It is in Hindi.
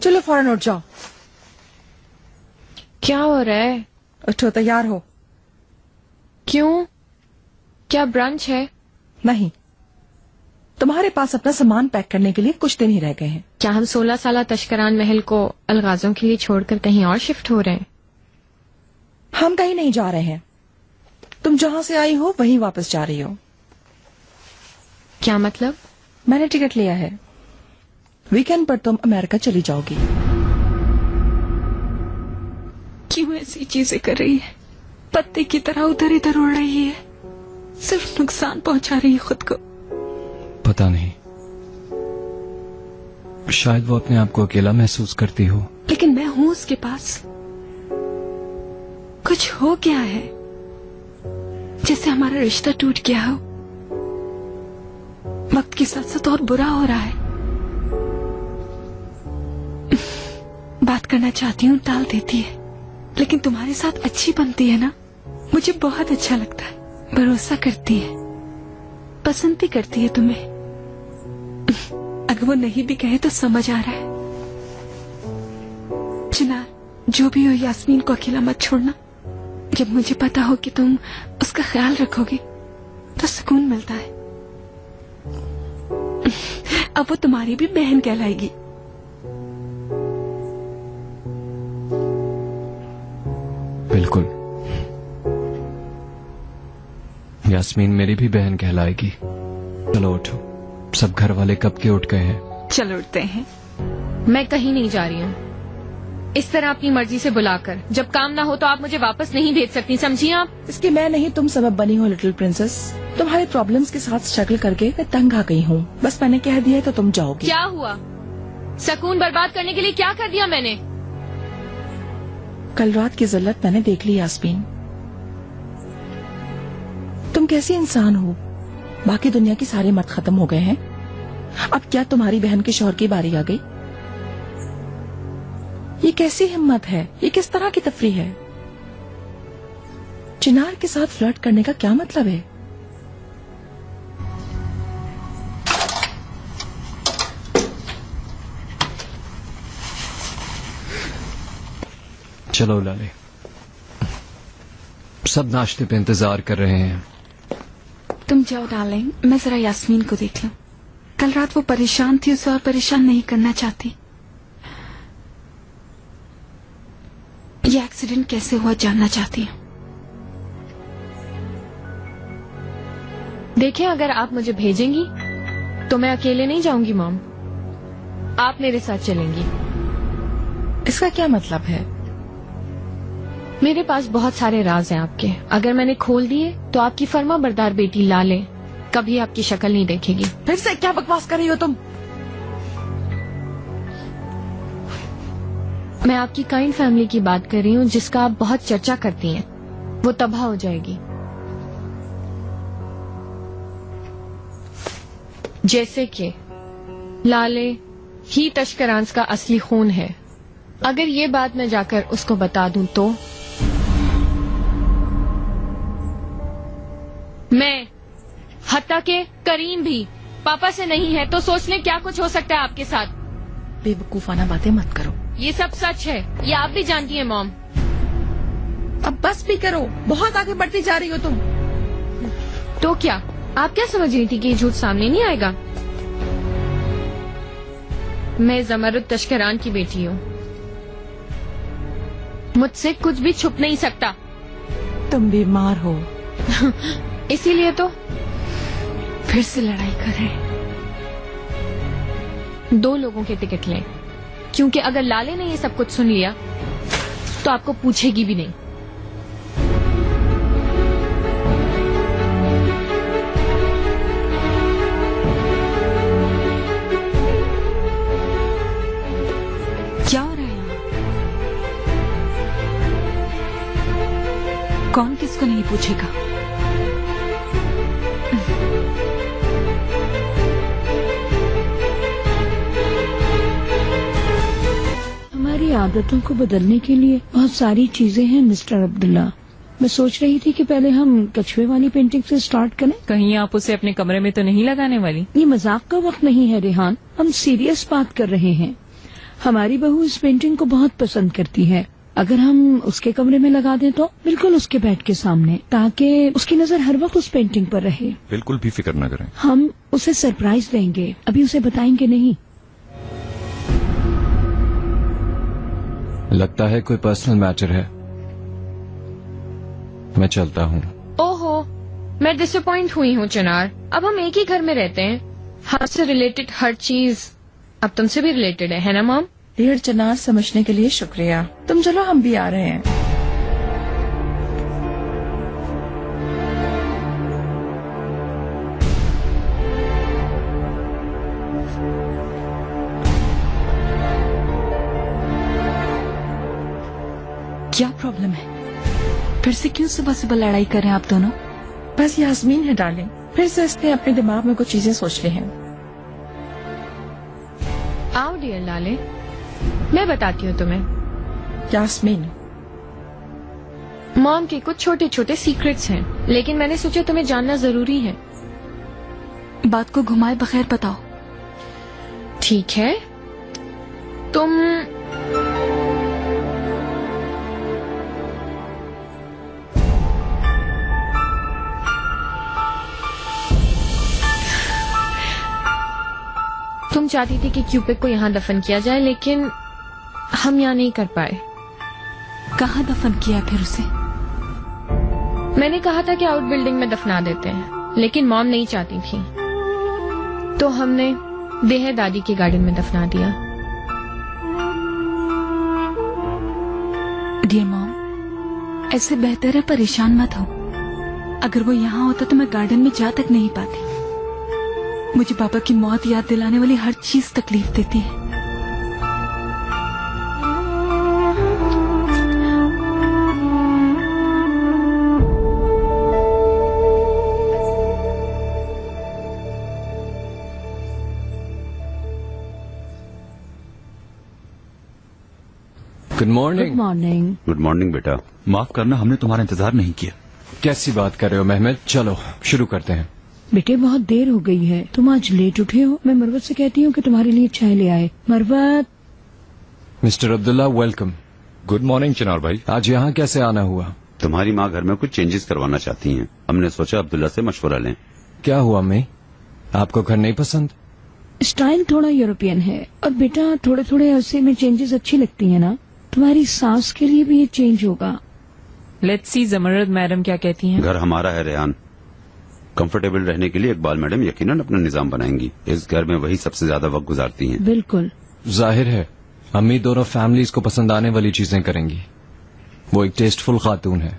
चलो फौरन उठ जाओ। क्या हो रहा है? उठो, तैयार हो। क्यों? क्या ब्रंच है? नहीं, तुम्हारे पास अपना सामान पैक करने के लिए कुछ दिन ही रह गए हैं। क्या हम 16 साल तश्करान महल को अलगाजों के लिए छोड़कर कहीं और शिफ्ट हो रहे हैं? हम कहीं नहीं जा रहे हैं। तुम जहां से आई हो वहीं वापस जा रही हो। क्या मतलब? मैंने टिकट लिया है। वीकेंड पर तुम अमेरिका चली जाओगी। क्यों ऐसी चीजें कर रही है? पत्ते की तरह उधर इधर उड़ रही है, सिर्फ नुकसान पहुंचा रही है खुद को। पता नहीं, शायद वो अपने आप को अकेला महसूस करती हो। लेकिन मैं हूं उसके पास। कुछ हो गया है, जैसे हमारा रिश्ता टूट गया हो। वक्त के साथ साथ और बुरा हो रहा है। बात करना चाहती हूँ, टाल देती है, लेकिन तुम्हारे साथ अच्छी बनती है ना, मुझे बहुत अच्छा लगता है। भरोसा करती है, पसंद भी करती है तुम्हें। अगर वो नहीं भी कहे तो समझ आ रहा है। चिनार, जो भी हो, यास्मीन को अकेला मत छोड़ना। जब मुझे पता हो कि तुम उसका ख्याल रखोगे तो सुकून मिलता है। अब वो तुम्हारी भी बहन कहलाएगी। बिल्कुल, यास्मीन मेरी भी बहन कहलाएगी। चलो उठो, सब घर वाले कब के उठ गए हैं। चलो उठते हैं। मैं कहीं नहीं जा रही हूँ। इस तरह अपनी मर्जी से बुलाकर जब काम ना हो तो आप मुझे वापस नहीं भेज सकती, समझिए आप? इसकी मैं नहीं तुम सबब बनी हो लिटिल प्रिंसेस। तुम्हारे प्रॉब्लम्स के साथ स्ट्रगल करके मैं तंग आ गई हूँ। बस मैंने कह दिया तो तुम जाओगी। क्या हुआ? सुकून बर्बाद करने के लिए क्या कर दिया मैंने? कल रात की जिल्लत मैंने देख ली यास्मीन। तुम कैसी इंसान हो? बाकी दुनिया की सारे मत खत्म हो गए हैं। अब क्या तुम्हारी बहन के शौहर की बारी आ गई? ये कैसी हिम्मत है? ये किस तरह की तफरीह है? चिनार के साथ फ्लर्ट करने का क्या मतलब है? चलो लाले, सब नाश्ते पे इंतजार कर रहे हैं। तुम जाओ डार्लिंग, मैं जरा यास्मीन को देख लूं। कल रात वो परेशान थी, उसे और परेशान नहीं करना चाहती। ये एक्सीडेंट कैसे हुआ जानना चाहती हूँ। देखिए, अगर आप मुझे भेजेंगी तो मैं अकेले नहीं जाऊंगी मॉम, आप मेरे साथ चलेंगी। इसका क्या मतलब है? मेरे पास बहुत सारे राज हैं आपके। अगर मैंने खोल दिए तो आपकी फर्मा बरदार बेटी लाले कभी आपकी शक्ल नहीं देखेगी। फिर से क्या बकवास कर रही हो तुम? मैं आपकी काइंड फैमिली की बात कर रही हूँ, जिसका आप बहुत चर्चा करती हैं। वो तबाह हो जाएगी। जैसे कि लाले ही तश्करांस का असली खून है। अगर ये बात मैं जाकर उसको बता दूं तो मैं, हत्ता के करीम भी पापा से नहीं है, तो सोच ले क्या कुछ हो सकता है आपके साथ। बेवकूफाना बातें मत करो। ये सब सच है, ये आप भी जानती हैं मॉम। अब बस भी करो, बहुत आगे बढ़ती जा रही हो तुम। तो क्या आप क्या समझ रही थी कि ये झूठ सामने नहीं आएगा? मैं जमरुद तश्करान की बेटी हूँ, मुझसे कुछ भी छुप नहीं सकता। तुम बीमार हो इसीलिए तो फिर से लड़ाई कर रहे हैं। 2 लोगों के टिकट लें, क्योंकि अगर लाले ने ये सब कुछ सुन लिया तो आपको पूछेगी भी नहीं। क्या हो रहा है यहाँ? कौन किसको नहीं पूछेगा? हमारी आदतों को बदलने के लिए बहुत सारी चीजें हैं मिस्टर अब्दुल्ला। मैं सोच रही थी कि पहले हम कछुए वाली पेंटिंग से स्टार्ट करें। कहीं आप उसे अपने कमरे में तो नहीं लगाने वाली? ये मजाक का वक्त नहीं है रेहान, हम सीरियस बात कर रहे हैं। हमारी बहू इस पेंटिंग को बहुत पसंद करती है। अगर हम उसके कमरे में लगा दें तो बिल्कुल उसके बेड के सामने, ताकि उसकी नजर हर वक्त उस पेंटिंग पर रहे। बिल्कुल भी फिक्र न करें। हम उसे सरप्राइज देंगे, अभी उसे बताएंगे नहीं। लगता है कोई पर्सनल मैटर है, मैं चलता हूँ। ओहो, मैं डिसअपॉइंट हुई हूँ चिनार। अब हम एक ही घर में रहते हैं, हमसे रिलेटेड हर चीज अब तुमसे भी रिलेटेड है ना मॉम? डियर चिनार, समझने के लिए शुक्रिया। तुम चलो, हम भी आ रहे हैं। क्या प्रॉब्लम है? फिर से क्यों सुबह सुबह लड़ाई कर रहे हैं आप दोनों? बस यास्मीन है डार्लिंग, फिर से इसने अपने दिमाग में कुछ चीजें सोच ली हैं। आओ डियर लाले, मैं बताती हूँ तुम्हें। यास्मीन, मॉम के कुछ छोटे छोटे सीक्रेट्स हैं, लेकिन मैंने सोचा तुम्हें जानना जरूरी है। बात को घुमाए बगैर बताओ। ठीक है, तुम चाहती थी कि क्यूपिड को यहाँ दफन किया जाए, लेकिन हम यहाँ नहीं कर पाए। कहाँ दफन किया फिर उसे? मैंने कहा था कि आउट बिल्डिंग में दफना देते हैं, लेकिन मॉम नहीं चाहती थी, तो हमने देह दादी के गार्डन में दफना दिया। डियर मॉम, ऐसे बेहतर है परेशान मत हो। अगर वो यहाँ होता तो मैं गार्डन में जा तक नहीं पाती। मुझे पापा की मौत याद दिलाने वाली हर चीज तकलीफ देती है। Good morning. Good morning. Good morning बेटा। माफ करना, हमने तुम्हारा इंतजार नहीं किया। कैसी बात कर रहे हो महमद? चलो शुरू करते हैं। बेटे बहुत देर हो गई है, तुम आज लेट उठे हो। मैं मरवत से कहती हूँ कि तुम्हारे लिए चाय ले आए। मरवत। Mister Abdullah, welcome. Good morning Chinar भाई। आज यहाँ कैसे आना हुआ? तुम्हारी माँ घर में कुछ चेंजेस करवाना चाहती हैं। हमने सोचा अब्दुल्ला से मशवरा लें। क्या हुआ अम्मी, आपको घर नहीं पसंद? स्टाइल थोड़ा यूरोपियन है, और बेटा थोड़े थोड़े अरसे में चेंजेस अच्छी लगती है ना। तुम्हारी सास के लिए भी ये चेंज होगा। लेट्स सी जमरद मैडम क्या कहती हैं। घर हमारा है रेहान। कंफर्टेबल रहने के लिए इकबाल मैडम यकीनन अपना निजाम बनाएंगी। इस घर में वही सबसे ज्यादा वक्त गुजारती हैं। बिल्कुल। जाहिर है अम्मी दोनों फैमिलीज को पसंद आने वाली चीजें करेंगी। वो एक टेस्टफुल खातून है।